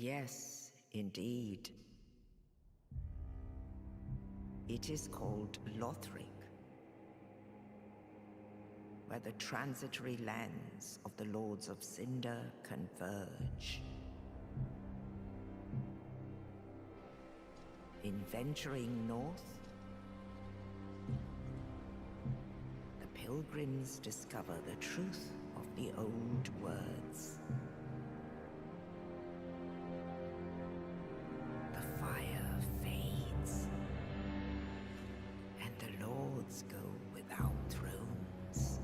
Yes, indeed. It is called Lothric, where the transitory lands of the Lords of Cinder converge. In venturing north, the pilgrims discover the truth of the old words. The fire fades, and the lords go without thrones.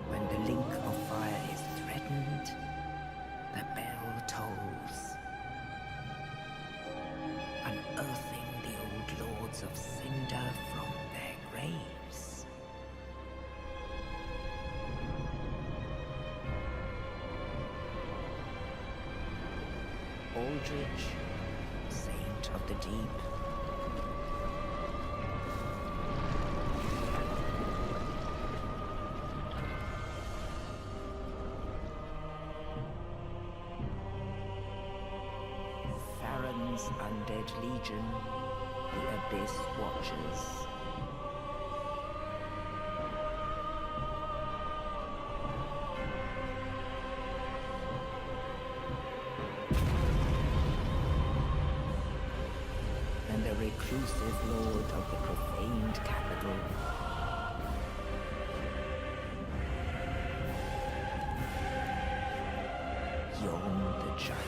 When the link of fire is threatened, the bell tolls, unearthing the old lords of Cinder from their graves. Aldrich, saint of the deep, Farron's undead legion, the Abyss Watchers. And the reclusive lord of the profaned capital. Yon the Giant.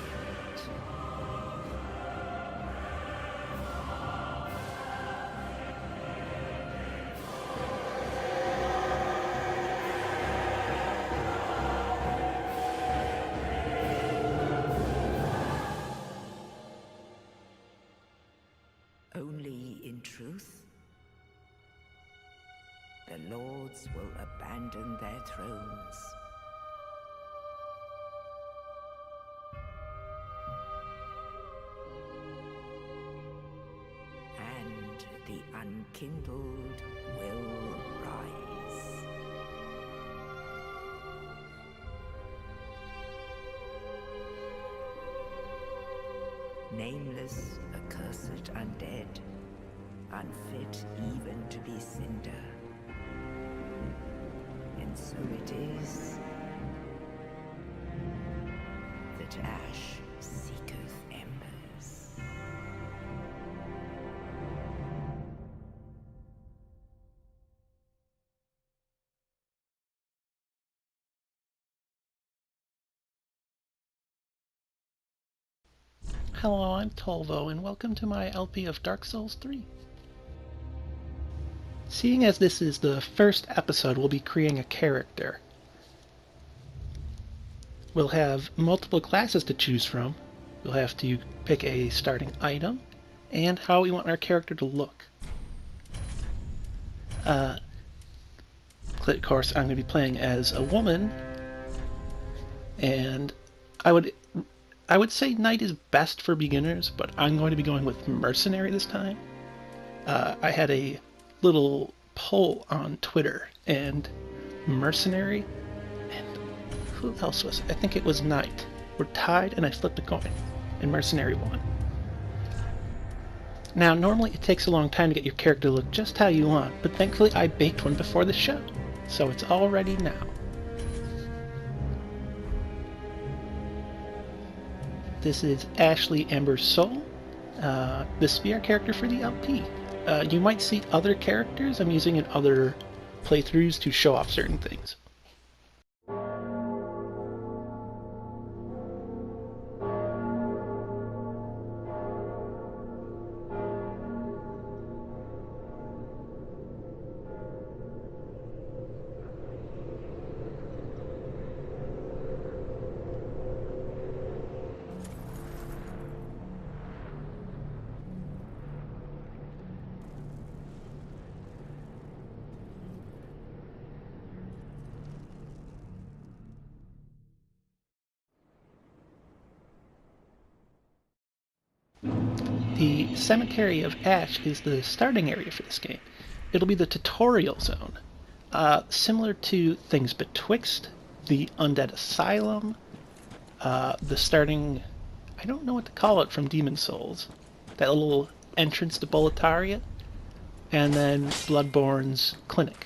Only in truth, the lords will abandon their thrones. And the unkindled will rise. Nameless, accursed undead, unfit even to be cinder. And so it is that ash seeketh embers. Hello, I'm Tolvo, and welcome to my LP of Dark Souls 3. Seeing as this is the first episode, we'll be creating a character. We'll have multiple classes to choose from. We'll have to pick a starting item, and how we want our character to look. Of course, I'm going to be playing as a woman, and I would say Knight is best for beginners, but I'm going to be going with Mercenary this time. I had a little poll on Twitter, and Mercenary, and who else was it? I think it was Knight, were tied, and I flipped a coin, and Mercenary won. Now, normally it takes a long time to get your character to look just how you want, but thankfully I baked one before the show, so it's all ready now. This is Ashley Amber's Soul. This will be our character for the LP. You might see other characters I'm using in other playthroughs to show off certain things. The Cemetery of Ash is the starting area for this game. It'll be the tutorial zone, similar to things betwixt, the Undead Asylum, the starting, I don't know what to call it from Demon Souls, that little entrance to Boletaria, and then Bloodborne's Clinic.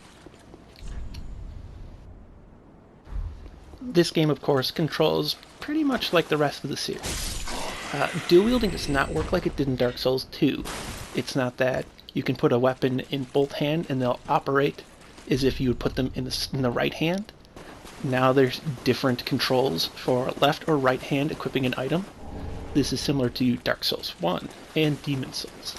This game, of course, controls pretty much like the rest of the series. Dual wielding does not work like it did in Dark Souls 2. It's not that you can put a weapon in both hands and they'll operate as if you would put them in the right hand. Now there's different controls for left or right hand equipping an item. This is similar to Dark Souls 1 and Demon Souls.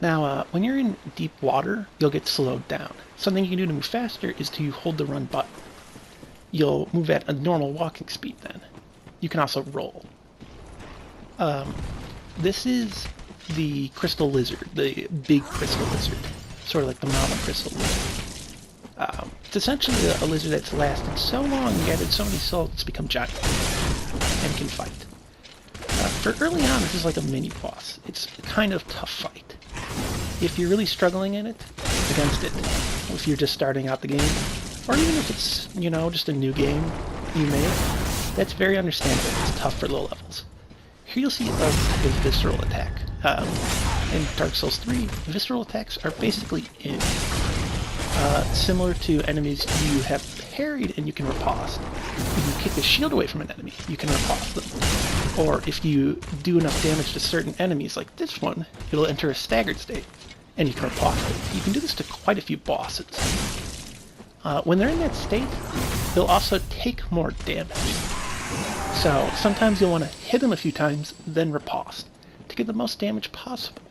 Now, when you're in deep water, you'll get slowed down. Something you can do to move faster is to hold the run button. You'll move at a normal walking speed then. You can also roll. This is the crystal lizard, the big crystal lizard, sort of like the mama crystal lizard. It's essentially a lizard that's lasted so long and gathered so many souls it's become giant and can fight. For early on, this is like a mini boss. It's a kind of tough fight. If you're really struggling in it, against it, if you're just starting out the game, or even if it's, you know, just a new game you made, that's very understandable. It's tough for low levels. Here you'll see a visceral attack. In Dark Souls 3, visceral attacks are basically in. Similar to enemies you have parried and you can riposte. If you kick the shield away from an enemy, you can riposte them. Or if you do enough damage to certain enemies, like this one, it'll enter a staggered state, and you can riposte it. You can do this to quite a few bosses. When they're in that state, they'll also take more damage. So sometimes you'll want to hit them a few times, then riposte, to get the most damage possible.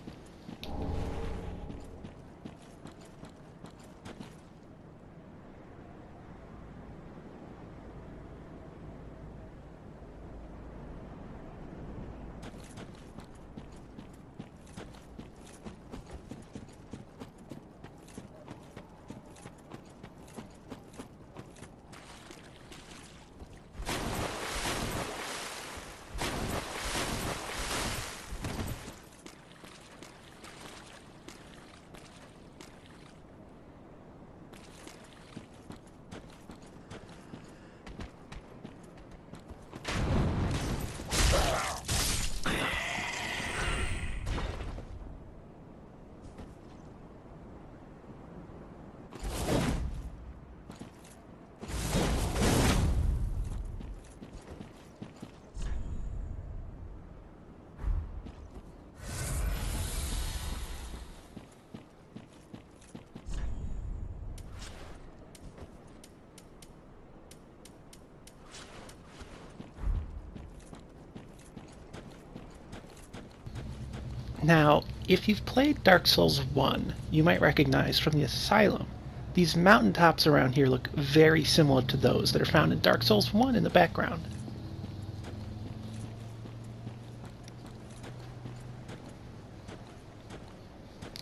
Now, if you've played Dark Souls 1, you might recognize from the Asylum, these mountaintops around here look very similar to those that are found in Dark Souls 1 in the background.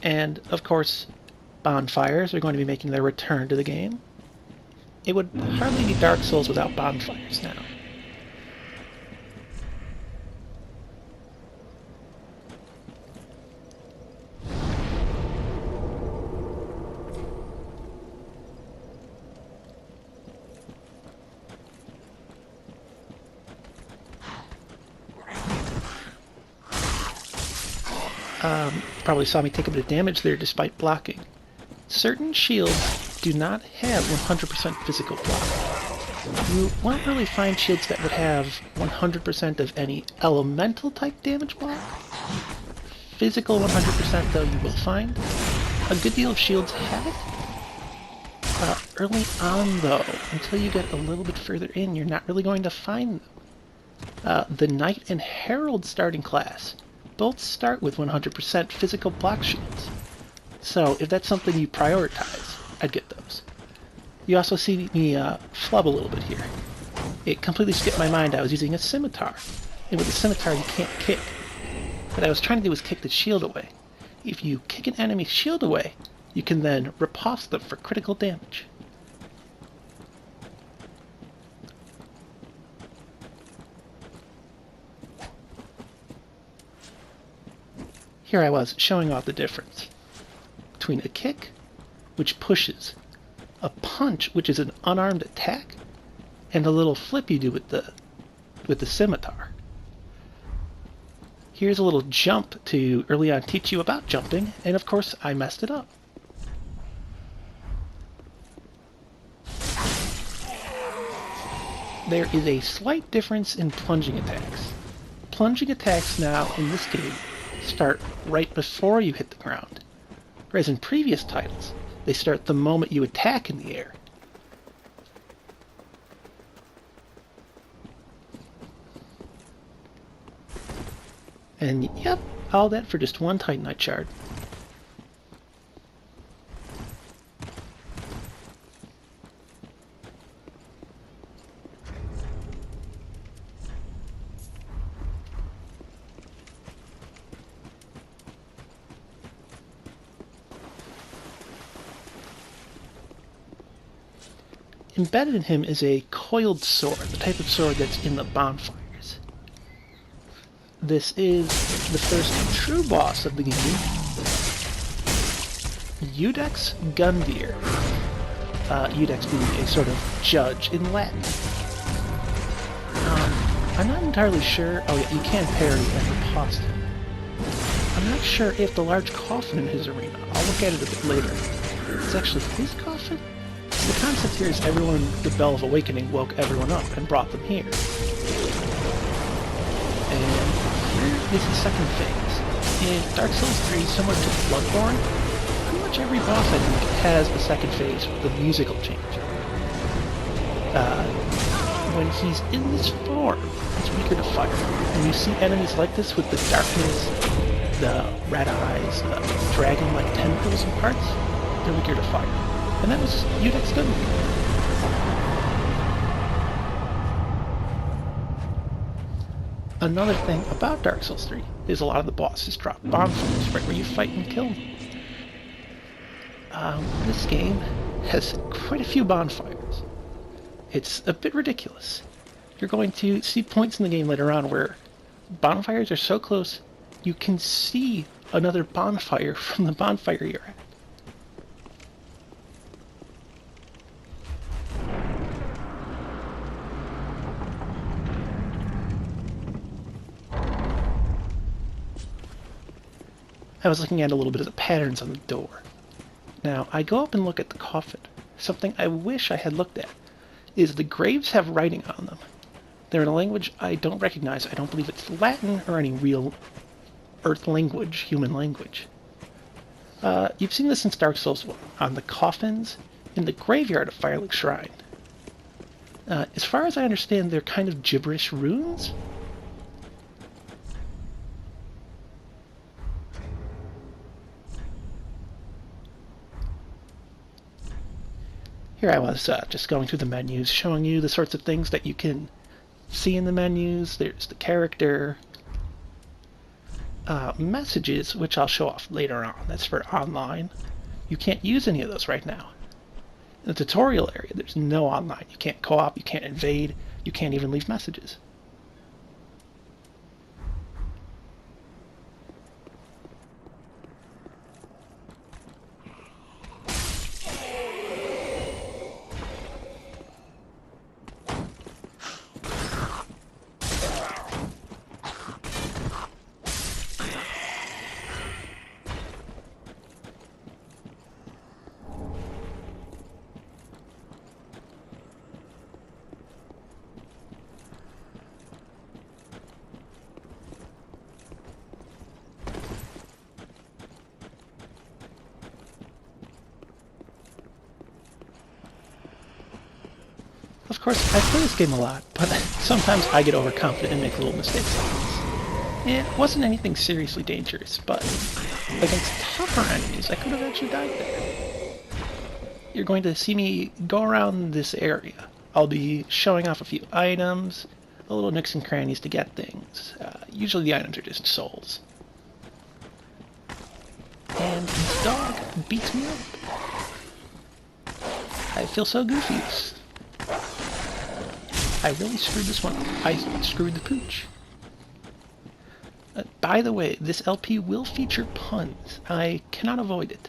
And, of course, bonfires are going to be making their return to the game. It would hardly be Dark Souls without bonfires now. Probably saw me take a bit of damage there despite blocking. Certain shields do not have 100% physical block. You won't really find shields that would have 100% of any elemental type damage block. Physical 100% though you will find. A good deal of shields have it. Early on, though, until you get a little bit further in, you're not really going to find them. The Knight and Herald starting class both start with 100% physical block shields. So if that's something you prioritize, I'd get those. You also see me flub a little bit here. It completely skipped my mind I was using a scimitar. And with a scimitar you can't kick. What I was trying to do was kick the shield away. If you kick an enemy's shield away, you can then riposte them for critical damage. Here I was, showing off the difference between a kick, which pushes, a punch, which is an unarmed attack, and a little flip you do with the scimitar. Here's a little jump to early on teach you about jumping, and of course I messed it up. There is a slight difference in plunging attacks. Plunging attacks now, in this game, start right before you hit the ground, whereas in previous titles, they start the moment you attack in the air. And yep, all that for just one Titanite shard. Embedded in him is a coiled sword, the type of sword that's in the bonfires. This is the first true boss of the game, Iudex Gundyr. Iudex being a sort of judge in Latin. I'm not entirely sure. Oh yeah, you can parry and riposte him. I'm not sure if the large coffin in his arena, I'll look at it a bit later, it's actually his coffin? The concept here is everyone, the Bell of Awakening woke everyone up and brought them here. And here is the second phase. In Dark Souls 3, similar to Bloodborne, pretty much every boss, I think, has a second phase with a musical change. When he's in this form, it's weaker to fire. When you see enemies like this with the darkness, the red eyes, dragon-like tentacles and parts, they're weaker to fire. And that was Iudex Gundyr. Another thing about Dark Souls 3 is a lot of the bosses drop bonfires right where you fight and kill them. This game has quite a few bonfires. It's a bit ridiculous. You're going to see points in the game later on where bonfires are so close you can see another bonfire from the bonfire you're at. I was looking at a little bit of the patterns on the door. Now, I go up and look at the coffin. Something I wish I had looked at is the graves have writing on them. They're in a language I don't recognize. I don't believe it's Latin or any real Earth language, human language. You've seen this since Dark Souls 1, on the coffins in the graveyard of Firelink Shrine. As far as I understand, they're kind of gibberish runes. Here I was just going through the menus, showing you the sorts of things that you can see in the menus. There's the character, messages, which I'll show off later on. That's for online. You can't use any of those right now. In the tutorial area, there's no online. You can't co-op, you can't invade, you can't even leave messages. course, I play this game a lot, but sometimes I get overconfident and make little mistakes like this. It wasn't anything seriously dangerous, but against tougher enemies, I could have actually died there. You're going to see me go around this area. I'll be showing off a few items, a little nooks and crannies to get things. Usually the items are just souls. And this dog beats me up. I feel so goofy. I really screwed this one. I screwed the pooch. By the way, this LP will feature puns. I cannot avoid it.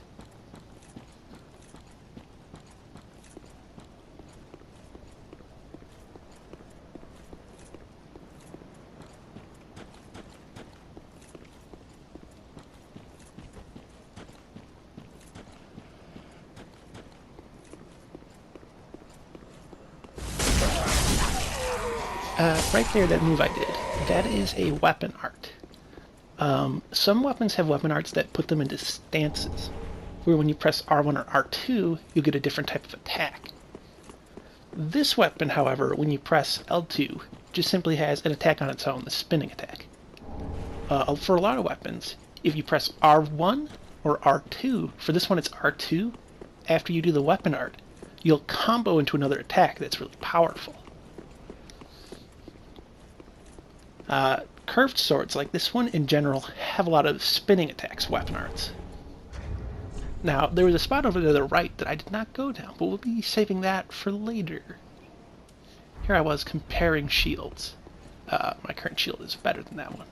Right there, that move I did, that is a weapon art. Some weapons have weapon arts that put them into stances, where when you press R1 or R2, you get a different type of attack. This weapon, however, when you press L2, just simply has an attack on its own, the spinning attack. For a lot of weapons, if you press R1 or R2, for this one it's R2, after you do the weapon art, you'll combo into another attack that's really powerful. Curved swords like this one in general have a lot of spinning attacks, weapon arts. Now, there was a spot over there to the right that I did not go down, but we'll be saving that for later. Here I was comparing shields. My current shield is better than that one.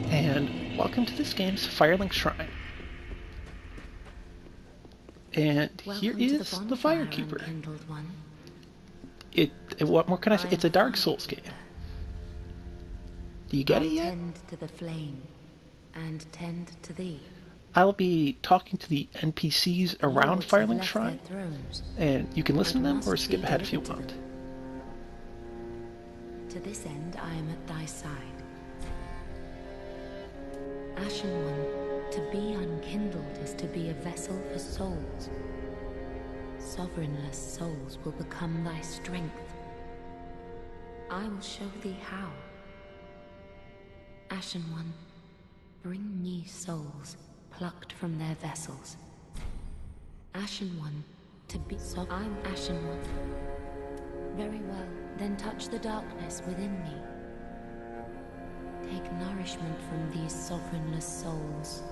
And welcome to this game's Firelink Shrine. And here is the Firekeeper. What more can I say? It's a Dark Souls game. Do you get it yet? Tend to the flame, and tend to thee. I'll be talking to the NPCs around Firelink Shrine, and you can listen to them or skip ahead if you want. To this end I am at thy side. Ashen One, to be unkindled is to be a vessel for souls. Sovereignless souls will become thy strength. I will show thee how. Ashen One, bring me souls plucked from their vessels. Ashen One, to be I'm Ashen One. Very well, then touch the darkness within me. Take nourishment from these sovereignless souls.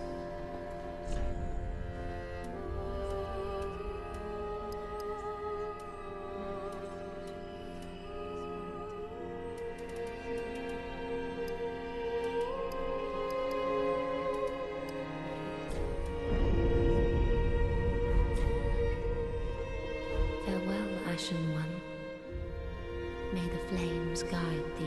Farewell, Ashen One. May the flames guide thee.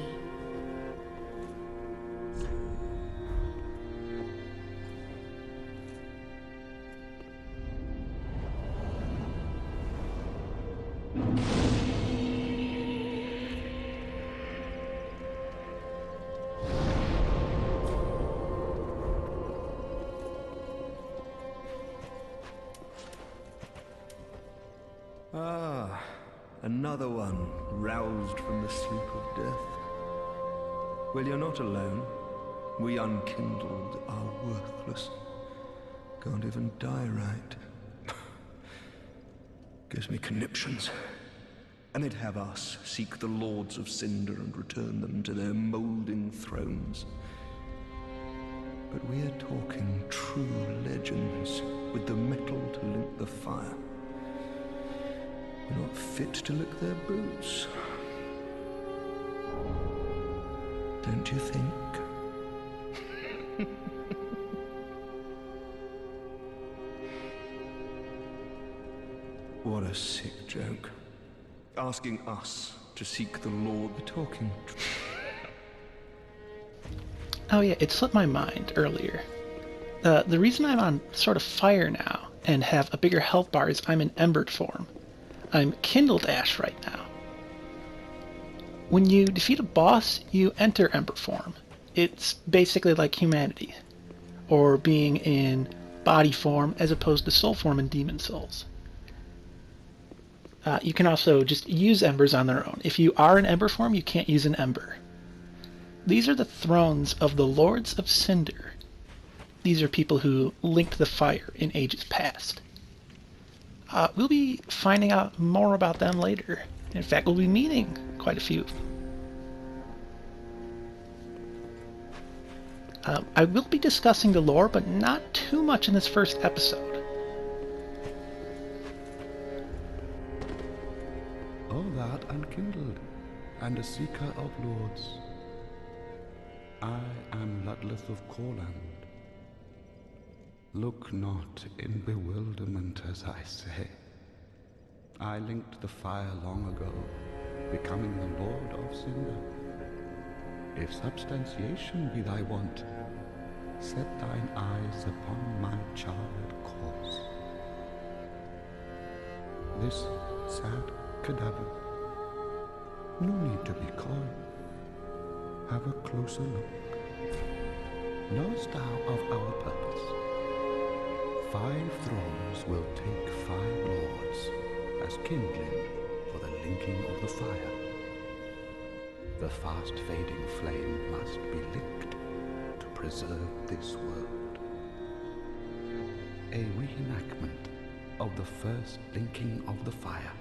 Ah, another one roused from the sleep of death. Well, you're not alone. We unkindled are worthless. Can't even die right. Gives me conniptions. And they'd have us seek the lords of Cinder and return them to their moulding thrones. But we are talking true legends with the metal to link the fire. We're not fit to lick their boots. Don't you think? What a sick joke. Asking us to seek the Lord. We're talking... Oh yeah, it slipped my mind earlier. The reason I'm on sort of fire now and have a bigger health bar is I'm in embered form. I'm kindled ash right now. When you defeat a boss, you enter ember form. It's basically like humanity, or being in body form as opposed to soul form in Demon Souls. You can also just use embers on their own. If you are in ember form, you can't use an ember. These are the thrones of the Lords of Cinder. These are people who linked the fire in ages past. We'll be finding out more about them later. In fact, we'll be meeting quite a few of them. I will be discussing the lore, but not too much in this first episode. O that unkindled, and a seeker of lords, I am Ludleth of Corland. Look not in bewilderment as I say. I linked the fire long ago, becoming the Lord of Cinder. If substantiation be thy want, set thine eyes upon my charred corpse. This sad cadaver, no need to be coy. Have a closer look. Knowest thou of our purpose? 5 thrones will take 5 lords as kindling for the linking of the fire. The fast-fading flame must be licked to preserve this world. A reenactment of the first linking of the fire.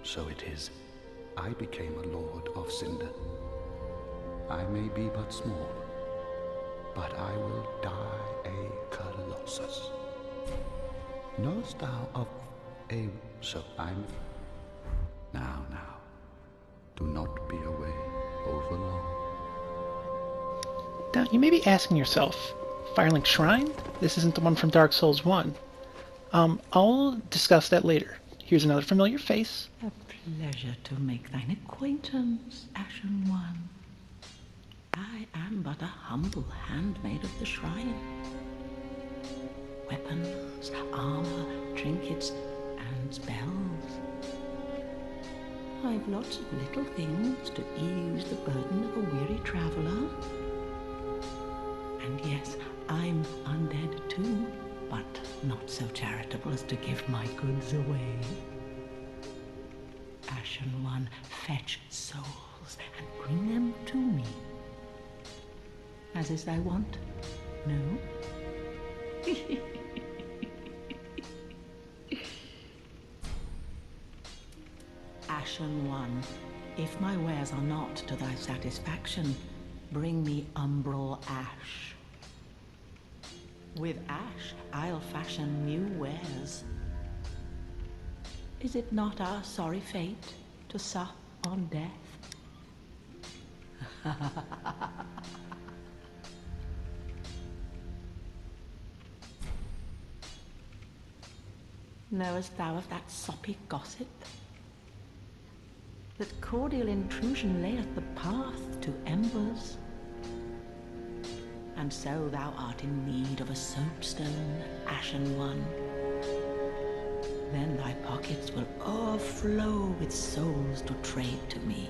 So it is, I became a Lord of Cinder. I may be but small, but I will die a Colossus. Knowest thou of a... So I'm... Now, do not be away over long. Now, you may be asking yourself, Firelink Shrine? This isn't the one from Dark Souls 1. I'll discuss that later. Here's another familiar face. A pleasure to make thine acquaintance, Ashen One. I am but a humble handmaid of the shrine. Weapons, armor, trinkets, and spells. I've lots of little things to ease the burden of a weary traveler. And yes, I'm undead too, but not so charitable as to give my goods away. Ashen One, fetch souls and bring them to me. As is thy wont, no? Ashen One, if my wares are not to thy satisfaction, bring me umbral ash. With ash, I'll fashion new wares. Is it not our sorry fate to sup on death? Knowest thou of that soppy gossip? That cordial intrusion layeth the path to embers. And so thou art in need of a soapstone, Ashen One. Then thy pockets will overflow with souls to trade to me.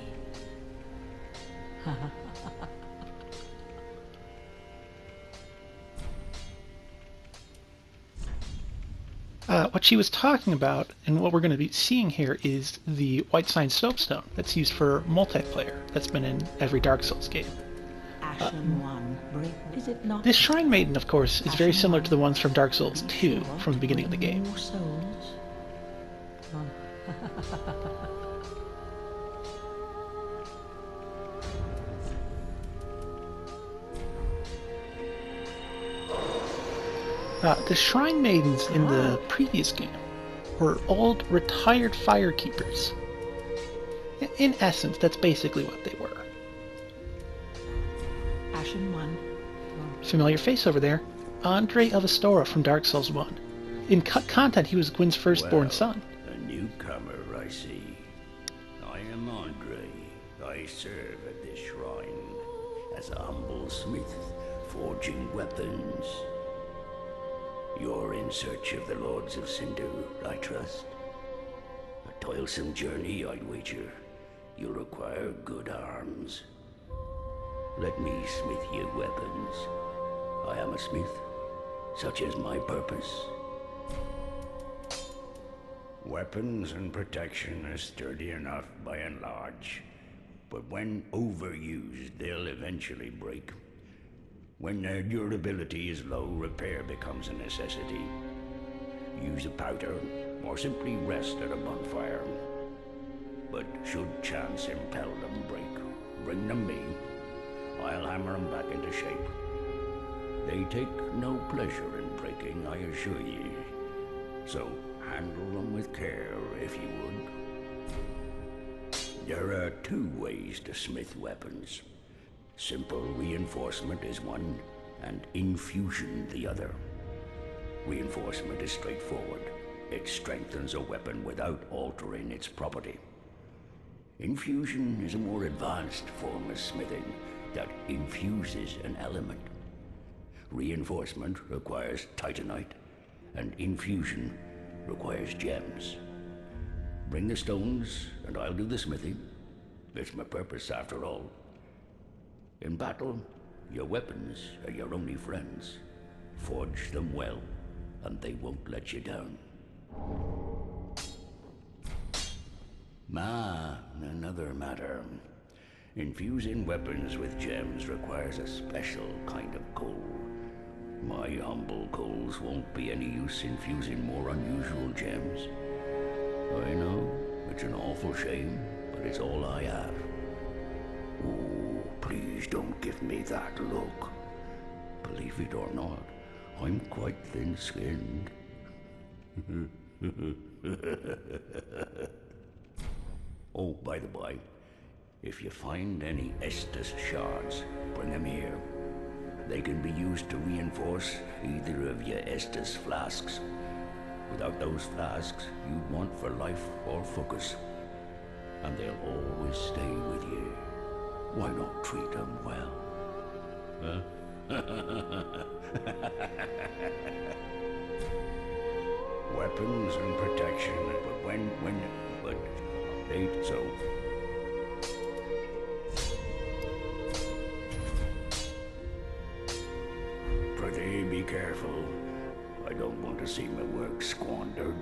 What she was talking about, and what we're going to be seeing here, is the White Sign Soapstone that's used for multiplayer. That's been in every Dark Souls game. Ashen One, is it not? This Shrine Maiden, of course, is very similar to the ones from Dark Souls 2 from the beginning of the game. More souls. The Shrine Maidens in the previous game were old, retired firekeepers. In essence, that's basically what they were. Ashen One. Familiar face over there, Andre of Astora from Dark Souls 1. In cut content, he was Gwyn's firstborn son. A newcomer, I see. I am Andre. I serve at this shrine as a humble smith, forging weapons. You're in search of the Lords of Cinder, I trust. A toilsome journey, I'd wager. You'll require good arms. Let me smith you weapons. I am a smith, such as my purpose. Weapons and protection are sturdy enough by and large, but when overused, they'll eventually break. When their durability is low, repair becomes a necessity. Use a powder, or simply rest at a bonfire. But should chance impel them break, bring them me. I'll hammer them back into shape. They take no pleasure in breaking, I assure ye. So handle them with care, if you would. There are 2 ways to smith weapons. Simple reinforcement is one, and infusion the other. Reinforcement is straightforward. It strengthens a weapon without altering its property. Infusion is a more advanced form of smithing that infuses an element. Reinforcement requires titanite, and infusion requires gems. Bring the stones, and I'll do the smithing. It's my purpose, after all. In battle, your weapons are your only friends. Forge them well, and they won't let you down. Another matter. Infusing weapons with gems requires a special kind of coal. My humble coals won't be any use infusing more unusual gems. I know, it's an awful shame, but it's all I have. Oh, please don't give me that look. Believe it or not, I'm quite thin-skinned. Oh, by the by, if you find any Estus shards, bring them here. They can be used to reinforce either of your Estus flasks. Without those flasks, you'd want for life or focus. And they'll always stay with you. Why not treat them well? Huh? Weapons and protection, but ain't so. Pretty be careful. I don't want to see my work squandered.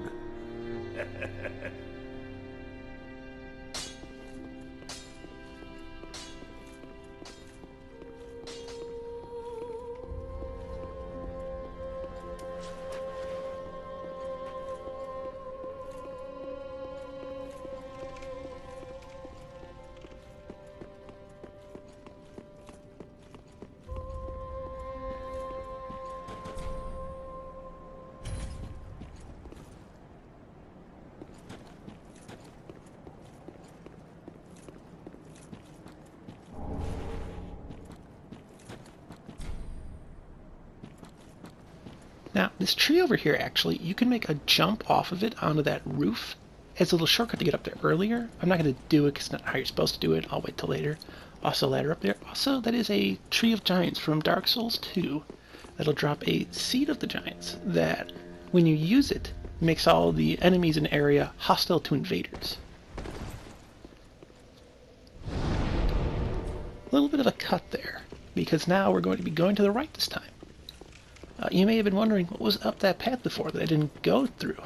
Now, this tree over here, actually, you can make a jump off of it onto that roof. It's a little shortcut to get up there earlier. I'm not going to do it because it's not how you're supposed to do it. I'll wait till later. Also, ladder up there. Also, that is a Tree of Giants from Dark Souls 2. That'll drop a Seed of the Giants that, when you use it, makes all the enemies in the area hostile to invaders. A little bit of a cut there, because now we're going to be going to the right this time. You may have been wondering what was up that path before that I didn't go through.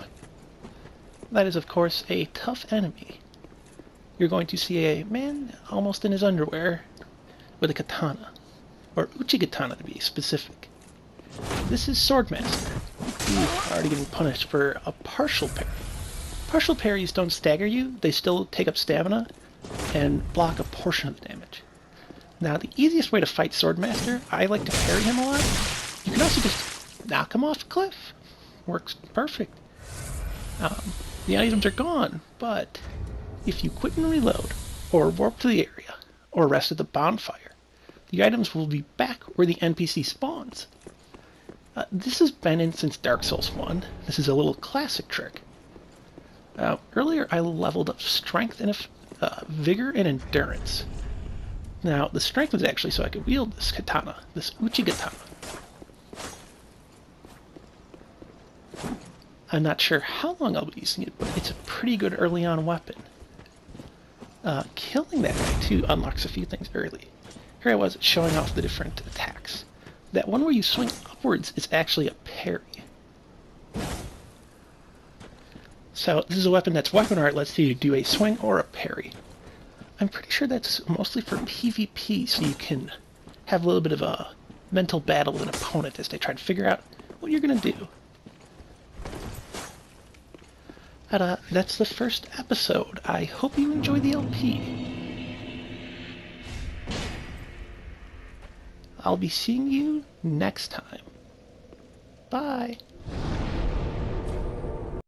That is, of course, a tough enemy. You're going to see a man almost in his underwear with a katana, or uchi-katana to be specific. This is Swordmaster. He's already getting punished for a partial parry. Partial parries don't stagger you, they still take up stamina and block a portion of the damage. Now, the easiest way to fight Swordmaster, I like to parry him a lot. You can also just knock him off a cliff. Works perfect. The items are gone, but if you quit and reload, or warp to the area, or rest at the bonfire, the items will be back where the NPC spawns. This has been in since Dark Souls 1. This is a little classic trick. Earlier I leveled up strength and vigor and endurance. Now, the strength was actually so I could wield this katana, this uchi-katana. I'm not sure how long I'll be using it, but it's a pretty good early on weapon. Killing that guy too unlocks a few things early. Here I was showing off the different attacks. that one where you swing upwards is actually a parry. So this is a weapon that's weapon art lets you do a swing or a parry. I'm pretty sure that's mostly for PvP, so you can have a little bit of a mental battle with an opponent as they try to figure out what you're going to do. But that's the first episode. I hope you enjoy the LP. I'll be seeing you next time. Bye.